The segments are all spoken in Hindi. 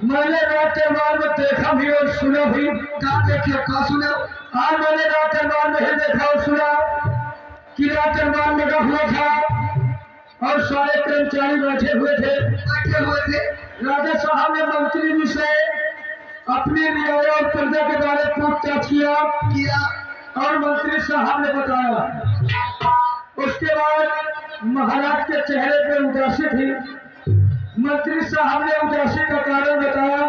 मैंने रात में देखा भी और सुना भी। कहा देखिए कहा सुना। हाँ, मैंने रात में ही देखा और सुना कि रात में हुआ था और सारे कर्मचारी बैठे हुए थे। राजा साहब ने मंत्री जी से अपनी न्याय और प्रजा के बारे में पूछताछ किया और मंत्री साहब ने बताया। उसके बाद महाराज के चेहरे पे उदासी थी। मंत्री साहब ने उदासी का कारण बताया।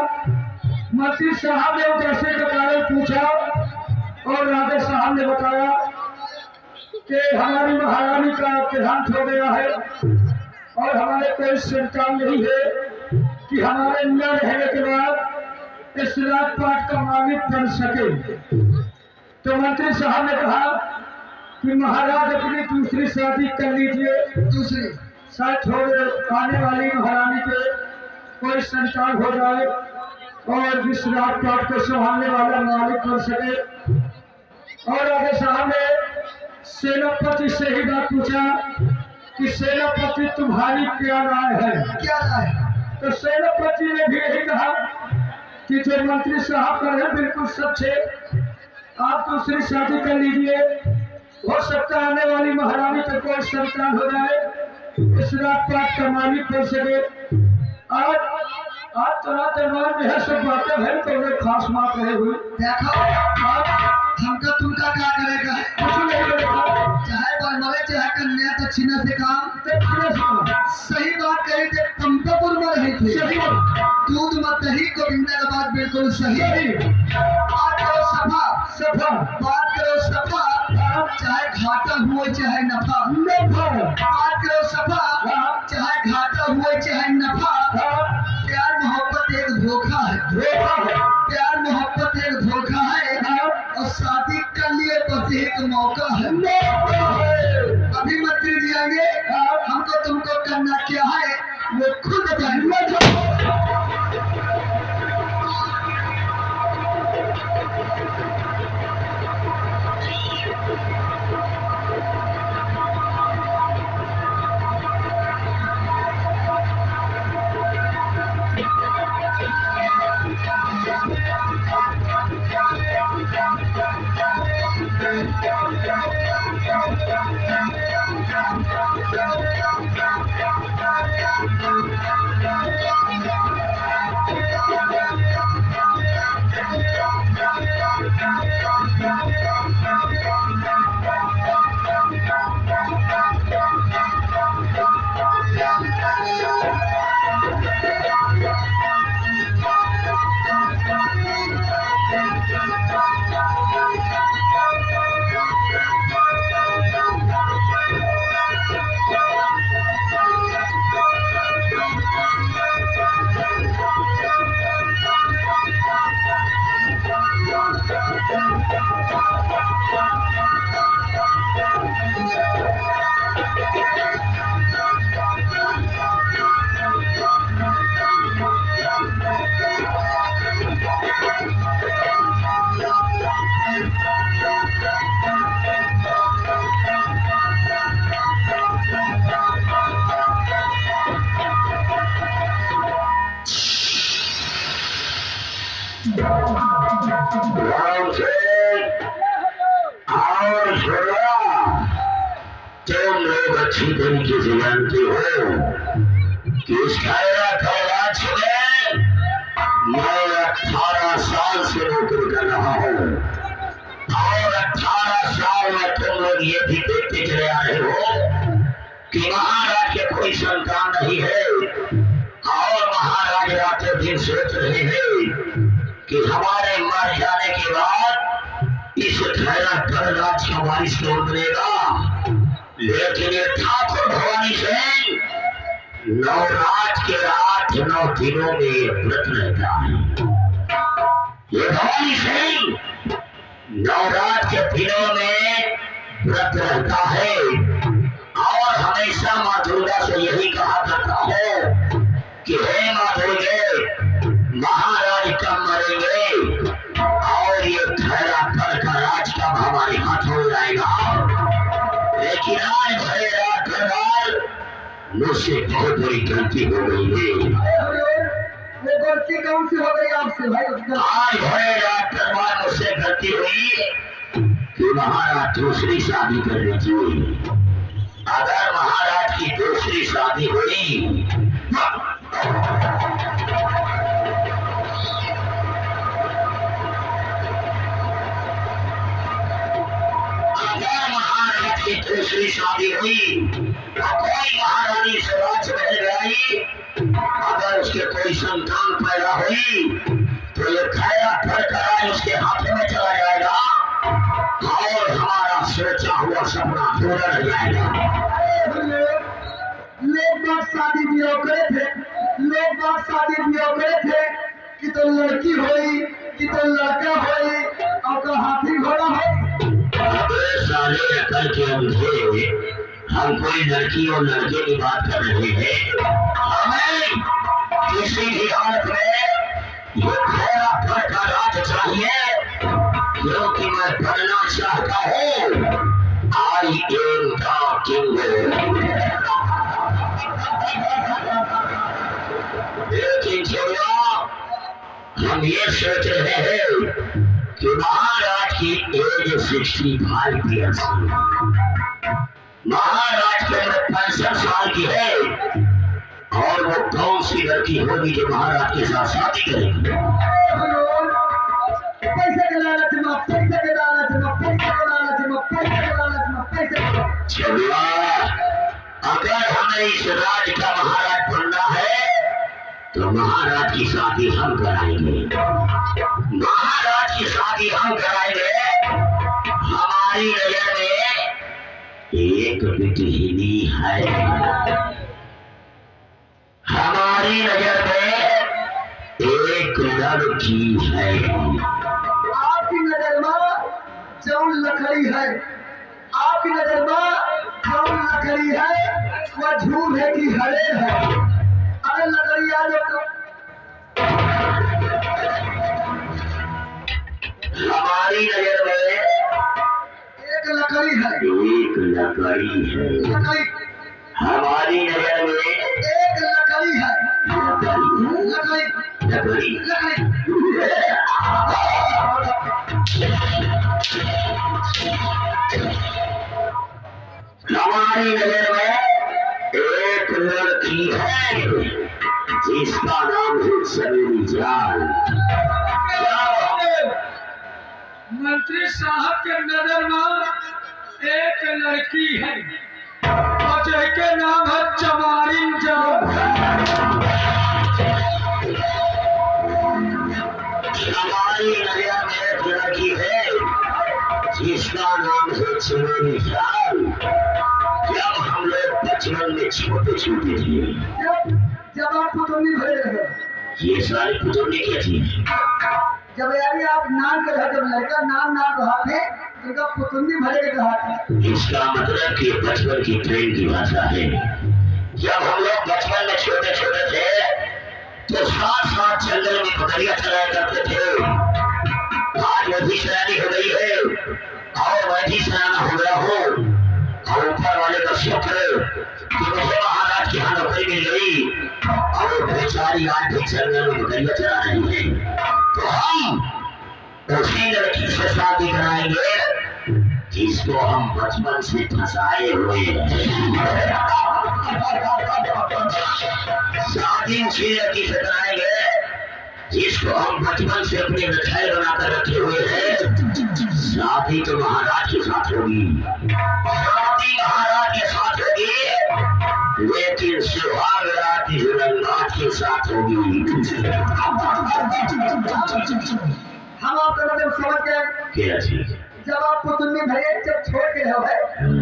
मंत्री साहब ने उदासी का कारण पूछा और राजा साहब ने बताया कि हमारी महारानी का देहांत हो गया है और हमारे कोई संतान नहीं है कि हमारे न रहने के बाद इस राजपाट का मालिक बन सके। तो मंत्री साहब ने कहा कि महाराज अपनी दूसरी शादी कर लीजिए। दूसरी शायद थोड़े आने वाली महारानी के कोई संतान हो जाए और जिस राजपाट को संभालने वाला मालिक बन सके। और राजा साहब ने सेनापति से ही बात पूछा कि सेनापति तुम्हारी क्या राय है? क्या राय? तो सेनापति ने भी यही कहा कि जो मंत्री साहब कर रहे बिल्कुल सच है, आप दूसरी शादी कर लीजिए। हो सकता है आने वाली महारानी को कोई संतान हो जाए, इस राजपाट का मालिक बन सके। आज तरह दरबार में है सब बातें हैं तो उन्हें खास बात रहे हुई। देखो हमका तुमका क्या करेगा? कुछ नहीं करेगा। चाहे बनवाए चाहे कन्या दक्षिणा से काम। सही बात कही थे, पंपापुर में रही थी। दूध मत दही गोविंदा का बात बिल्कुल सही। बात करो सफा बात करो सफा, चाहे घाटा हुए चाहे नफा। बात करो सफा, चाहे घाटा हुए चाहे नफा। प्यार मोहब्बत एक धोखा है। प्यार मोहब्बत एक धोखा है और शादी कर लिए बस एक मौका है। अभी मंत्री जी आएंगे, हमको तुमको करना क्या है वो खुद बताएंगे। तुम लोग अच्छी तरीके से जानते हो कि इस राज में मैं 18 साल से नौकरी कर रहा हूँ और 18 साल में तुम लोग ये भी देखते चले आ रहे हो कि महाराज के कोई संतान नहीं है और महाराज रातों दिन सोच रहे हैं कि हमारे मर जाने के बाद इस खैरा पर राज का बारिश क्यों बनेगा। लेकिन ये ठाकुर भवानी सिंह नवराज के 8-9 दिनों में व्रत रहता है। ये भवानी सिंह नवराज के दिनों में व्रत रहता है और हमेशा माँ दुर्गा से यही कहा करता है कि हे माँ दुर्गे महाराज कब मरेंगे और ये खैरा कर का राज कब हमारे हाथ हो जाएगा। लेकिन आज भरे रात मुझसे बहुत बड़ी गलती हो गई है। वो गलती कौन सी हो गई आपसे भाई? आज भरे रात भगवान मुझसे गलती हुई कि महाराज दूसरी शादी कर लीजिए। अगर महाराज की दूसरी शादी हुई दूसरी शादी हुई तो कोई महारानी स्वराज रह गई, अगर उसके कोई संतान पैदा हुई तो ये खैरा फड़कर उसके हाथ में चला जाएगा और हमारा सोचा हुआ सपना पूरा रह जाएगा। लोग बात शादी ब्याह करे थे, लोग बात शादी ब्याह करे थे कि तो लड़की होई कि तो लड़का होई और तो हाथी घोड़ा होई। साले अकल के अंधे हम कोई लड़की और लड़के की बात कर रहे हैं। हमें किसी भी हालत में ये खैरा घर का राज चाहिए, क्योंकि मैं बनना चाहता हूँ आई एम द किंग। लेकिन हम ये सोच रहे हैं कि महाराज की एज 65 ईयर्स, महाराज की उम्र 65 साल की है और वो कौन सी लड़की होगी जो महाराज के साथ शादी करेगी? पैसे के लालच में, पैसे के लालच में, पैसे के लालच में, पैसे के लालच में, पैसे। चलिए, अगर हमें इस राज का महाराज बनना है तो महाराज की शादी हम कराएंगे, महाराज की शादी हम कराएंगे। हमारी नजर में एक बिटिनी है, हमारी नजर में एक लड़की है। आपकी नजर में जौन लकड़ी है, आपकी नजर में जौन लकड़ी है वह झूठ है कि हरे है? अगर लकड़ी आ जाए हमारी नजर में एक लकड़ी है, एक लकड़ी है, लकड़ी हमारी नजर में एक लकड़ी है, लकड़ी लकड़ी लकड़ी। हमारी नजर में एक लड़की है जिसका नाम है सवेरी जान। मंत्री साहब के नजर में एक लड़की है और जिसके नाम है चमारिन जान। हमारी नजर में एक लड़की है जिसका नाम है सवेरी जान। जब हम लोग बचपन में छोटे छोटे थे, जब आप पुतली भरे रहे, ये सारी पुतली क्या थी? जब यानी आप नाम के रहे, जब लड़का नाम रहा थे उनका पुतली भरे के कहा था। इसका मतलब कि बचपन की प्रेम की भाषा है। जब हम लोग बचपन में छोटे छोटे थे तो साथ साथ जंगल में बकरियां चलाया करते थे। आज वो भी सयानी हो गई है और मैं भी सयाना हो गया हूँ और ऊपर वाले का शुक्र कि मुझे महाराज की यहाँ नौकरी मिल गई और बेचारी आज भी जंगल में बकरियां चला रही है। तो हम उसी लड़की से शादी कराएंगे जिसको हम बचपन से फंसाए हुए हैं। शादी उसी लड़की से कराएंगे जिसको हम बचपन से अपने मिठाई बनाकर रखे हुए हैं। शादी तो महाराज के साथ होगी, शादी महाराज के साथ होगी, लेकिन सुहाग रात हिरननाथ के साथ होगी। हम आपका मतलब समझ गए। क्या चीज? जब आप पुतली भरे जब छोड़ के रहो है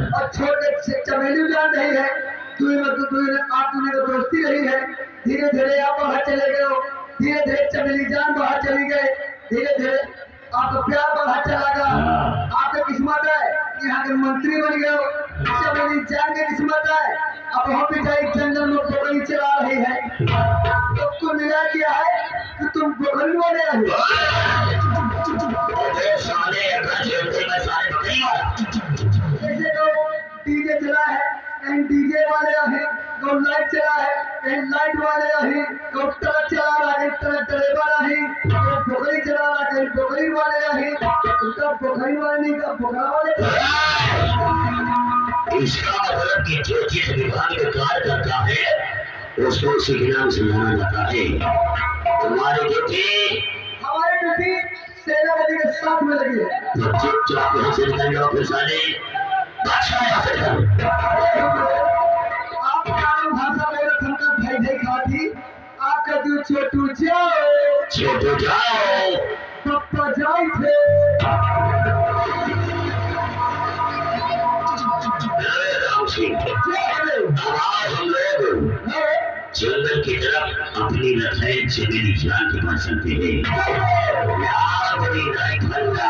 और छोड़ के चमेली जान रही है, आप दोनों को दोस्ती रही है, धीरे धीरे आप बाहर चले गए हो, धीरे धीरे चमेली जान बाहर चली गए, धीरे धीरे आपका प्यार बाहर चला गया। आपकी किस्मत है यहाँ के मंत्री बन गए हो, चमेली जान की किस्मत है अब वहाँ पिटाई जंगल में बकरी चला रही है। तो कुल मिला क्या है कि तुम बकरी वाले जैसे तो डीजे चला है, कहीं डीजे वाले हैं, कहीं लाइट चला है, कहीं लाइट वाले हैं, कहीं ट्रक चला रहा है, ड्राइवर रही, कहीं पोखरी चला रहा, कहीं पोखरी वाले रही, उनका पोखरी वाले नहीं का पोखरा वाले। इसका मतलब कि जो जिस विभाग में कार्य करता है उसको उसी के नाम से जाना जाता है। तुम्हारी ड्यूटी हमारी ड्यूटी सेनापति के साथ में लगी है। तो चुपचाप यहाँ से निकल जाओ फिर साले भाषा यहाँ से कर। आप आम भाषा बोले हमका भाई भाई खाती, आपका दिल छोटू जाओ छोटो जाओ पप्पा जाए थे। राम सिंह अब आज हम लोग जंगल की तरफ अपनी रथाई जंगली जान के पास चलते हैं। यार बड़ी नाइट बंदा,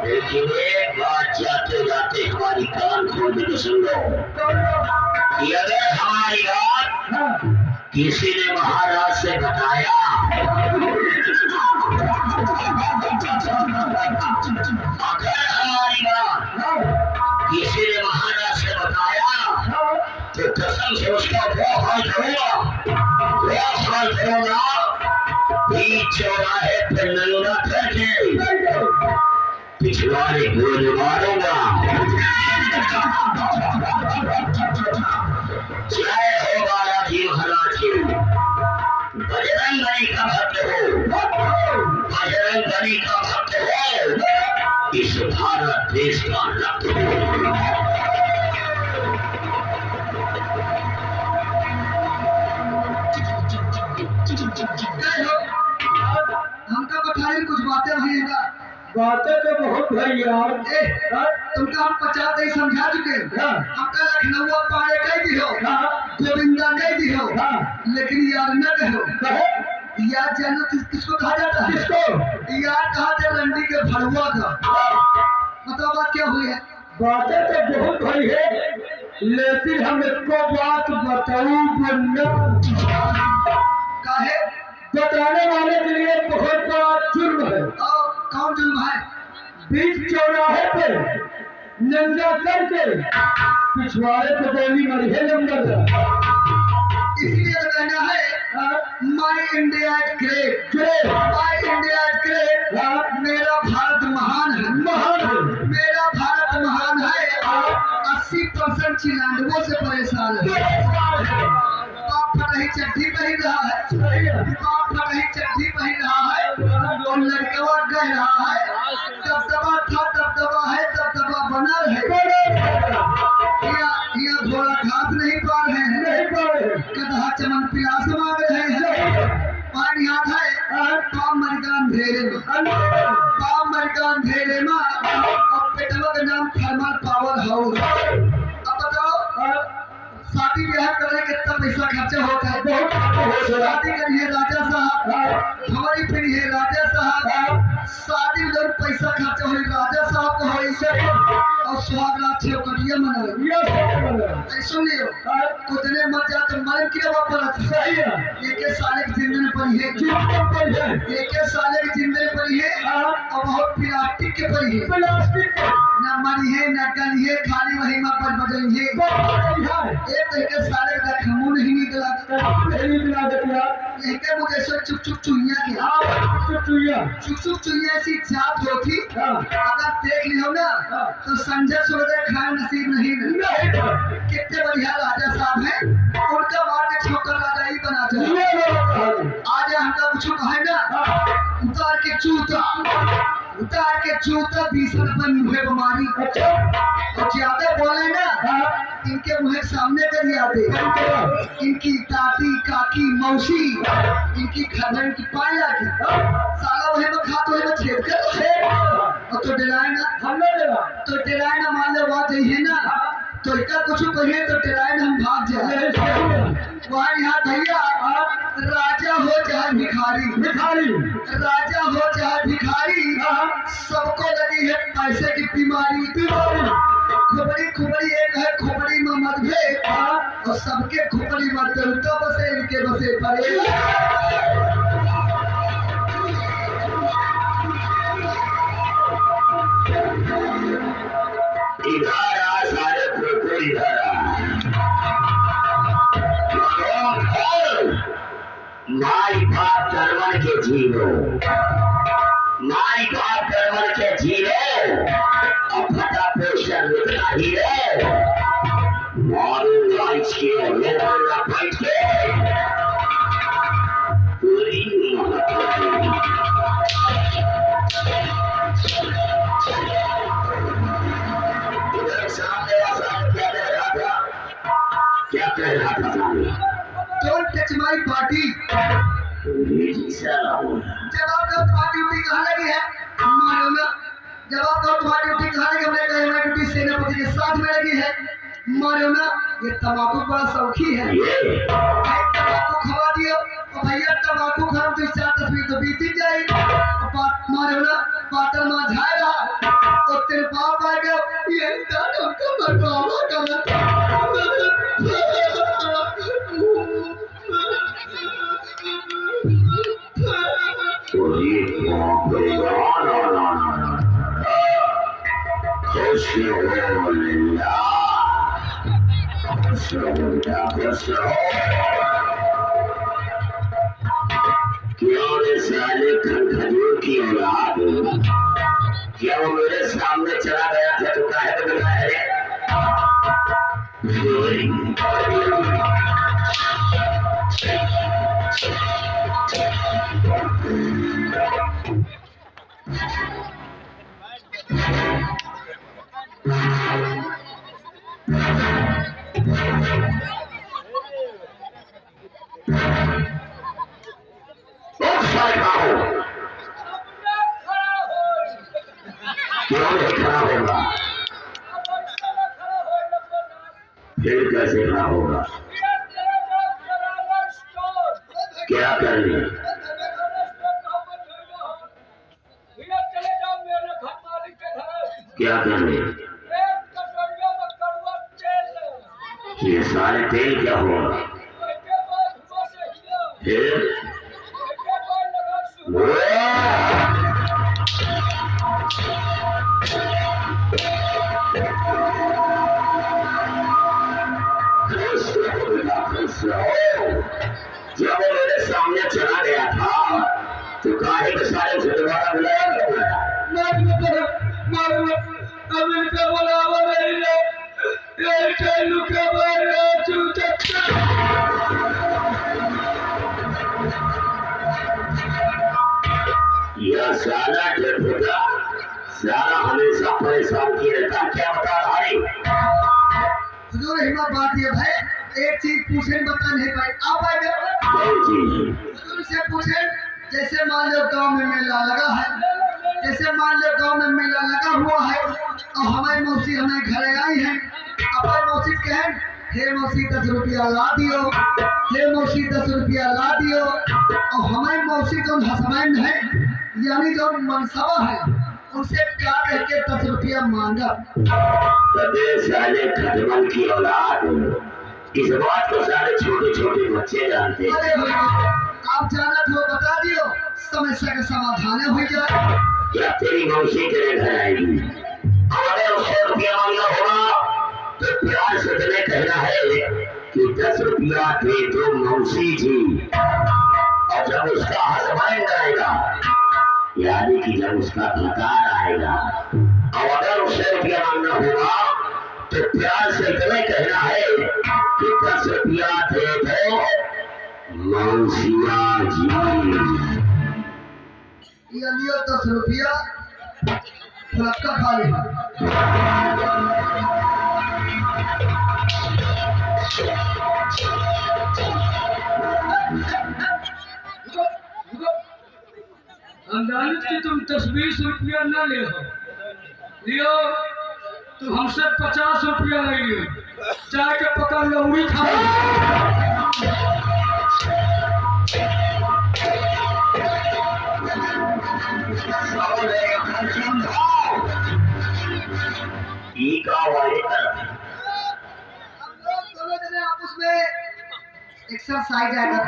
लेकिन एक बात जाते जाते हमारी कान खोल के सुन लो कि अगर हमारी बात किसी ने महाराज से बताया, अगर हमारी बात किसी ने महाराज से बताया तो कसम से उसका वो हाल करूंगा बीच चौराहे पर नंगा करके पिछवाड़े गोली मारूंगा। जय हो बालाजी महाराज की, बजरंग बली का भक्त हो, बजरंग बली का भक्त हो, इस भारत देश का रक्त हो। हमका बताइए कुछ बातें हुई ना। बातें तो बहुत भाई यार। तुमका हम 50 नहीं समझा चुके। हमका लखनऊ पारे कह दी हो, गोविंदा कह दी हो, लेकिन यार न कहो। यार जानो किसको कहा जाता है? किसको? यार कहा था रंडी के भड़ुआ का। बताओ बात क्या हुई है? बातें तो बहुत भाई है, लेकिन हम इसको बात बताऊं काहे? बताने वाले के लिए बहुत बड़ा जुर्म है। कौन जुर्म है? बीच चौराहे पे नंगा करके पिछवाड़े पे गोली मारी है नंबर। इसलिए तो कहना है माई इंडिया ग्रेट, माई इंडिया ग्रेट। मेरा भारत महान है, महान है। मेरा भारत महान है। 80% चिलांडवों से परेशान है। बाप फटाही चड्ढी पहन रहा है, बाप फटाही चड्ढी पहन रहा है और लड़कवा कह रहा है दबदबा था, दबदबा है, दबदबा बना रहे। या घोड़ा घास नहीं पा रहे हैं, कदहा चमन पिलास मांग रहे हैं। पानी हाथ है पाम मरगान धेरे में, पाम मरगान धेरे में और पेटवा का नाम थर्मल पावर हाउस। अब बताओ शादी ब्याह करने कितना पैसा खर्चा होता है? शादी करिए राजा साहब, हमारी फिर है राजा साहब। शादी में जब पैसा खर्चा हो राजा साहब को हो और सुहाग रात से कटिया मनाए। सुन लियो उतने मत जा तो मर के वापर एक साले की जिंदगी पड़ी है, एक साले की जिंदगी पड़ी है और बहुत प्लास्टिक के पड़ी है। न मरी है न गली है, खाली वही में पर बदली है। एक तरीके साले का खमू नहीं निकला, एक मुझे चुप चुप चुइया की चुप चुप चुइया ऐसी जात होती अगर देख लियो ना तो संजय सूर्य खान नसीब नहीं। कितने बढ़िया राजा साहब हैं, उनका बात छोकर राजा ही बना चाहिए। आज हमका कुछ कहे ना उतार के जूता 20 रुपए मुहे बीमारी और ज्यादा बोले ना इनके मुहे सामने कर आते। इनकी दादी काकी मौसी इनकी खबर की पाया की साला वही में खाते हुए छेद कर और तो डराए ना तो डराए ना मान लो बात यही है ना तो इतना कुछ कहिए तो डराए ना हम भाग जाए। वहाँ यहाँ भैया राजा हो चाहे भिखारी, राजा हो चाहे भिखारी सबको लगी है पैसे की बीमारी। खुबड़ी एक है, खुबड़ी में मतभेद और सबके खुबड़ी मरते तो बसे इनके बसे पड़े। इधर आ सारे इधर आ माई बाप कर्मन के जीरो, माई बाप कर्मन के जीरो, अब फटा पोषण उतना ही है, मारू लाइच के रोना बैठ के पूरी सामने क्या कह रहा था सामने? Don't touch my party. जब आप पार्टी उठी कहाँ लगी है मानो ना, जब आप पार्टी उठी कहाँ लगी, हमने कहा हमारी ड्यूटी सेनापति के साथ में लगी है मानो ना। ये तंबाकू बड़ा शौकी है, तंबाकू खवा दियो और भैया तंबाकू खाओ तो 4 तस्वीर तो बीती जाए मानो ना। पाटल माँ झाए रहा और तेरे बाप आ गया ये दादा का बर्बाद साले खजूर की औलाद क्या वो मेरे सामने चला गया था तो काहे तो मिला है? फिर कैसे खड़ा होगा? क्या करने? क्या करने? ये सारे तेल क्या होगा? फिर जब वो मेरे सामने चला गया था तो काहे के सारे से दोबारा बुलाया यह साला डेपुटा साला हमेशा परेशान किए रहता। क्या बता रहा है? हुजूर हिम्मत बात ये भाई, एक चीज पूछे बता नहीं पाए आप आए हुजूर से पूछे। जैसे मान लो गांव में मेला लगा है, जैसे मान लो गांव में मेला लगा हुआ है और हमारी मौसी हमें घर आई है, अपन मौसी कहें हे मौसी 10 रुपया ला दियो, हे मौसी 10 रुपया ला दियो और हमारी मौसी जो हसमैन है यानी जो मनसबा है उनसे क्या कह के 10 रुपया मांगा। साले खटमल की औलाद, इस बात को सारे छोटे छोटे बच्चे जानते हैं। आप जानत हो बता दियो, समस्या का समाधान हो जाए। क्या तेरी मौसी तेरे घर आएगी? अगर उससे रुपया मांगना होगा तो प्यार से तुम्हें कहना है कि 10 रुपया दे दो मौसी जी, और जब उसका हसबैंड आएगा यानी कि जब उसका भकार आएगा और अगर उससे रुपया मांगना होगा तो प्यार से तुम्हें कहना है कि 10 रुपया दे दो मौसिया जी। ये लियो 10 रुपया फलक्का खा ले। हम जानते कि तुम 10-20 रुपया न ले हो, लियो तो हमसे 50 रुपया ले लियो, जाके पकड़ लो उड़ी खाओ। दोनों जने आपस में एक्सरसाइज आएगा।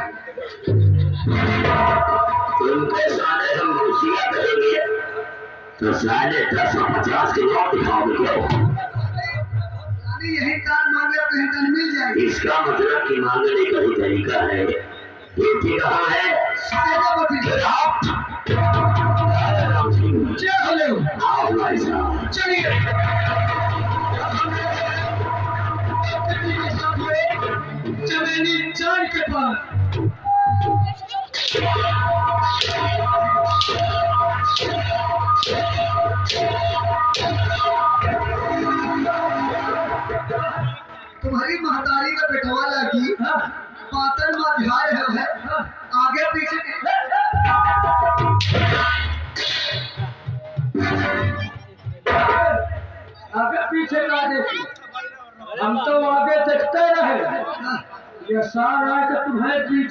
तुमको साले हम मौसिया कहेंगे तो साले 10 और 50 के नोट दिखाओगे क्यों? यही कान मांगे तो यही कान मिल जाएगी। इसका मतलब कि मांगने का ही तरीका है बेटी कहाँ है? सेनापति राम सिंह, चलो आओ भाई साहब। चलिए चमेली चांद के पास तुम्हारी महतारी का बेटवा लगी पातल माध्याय है आगे पीछे आगे पीछे ना देखिए, हम तो आगे देखते रहे, ये सारा के तुम्हारे पीछे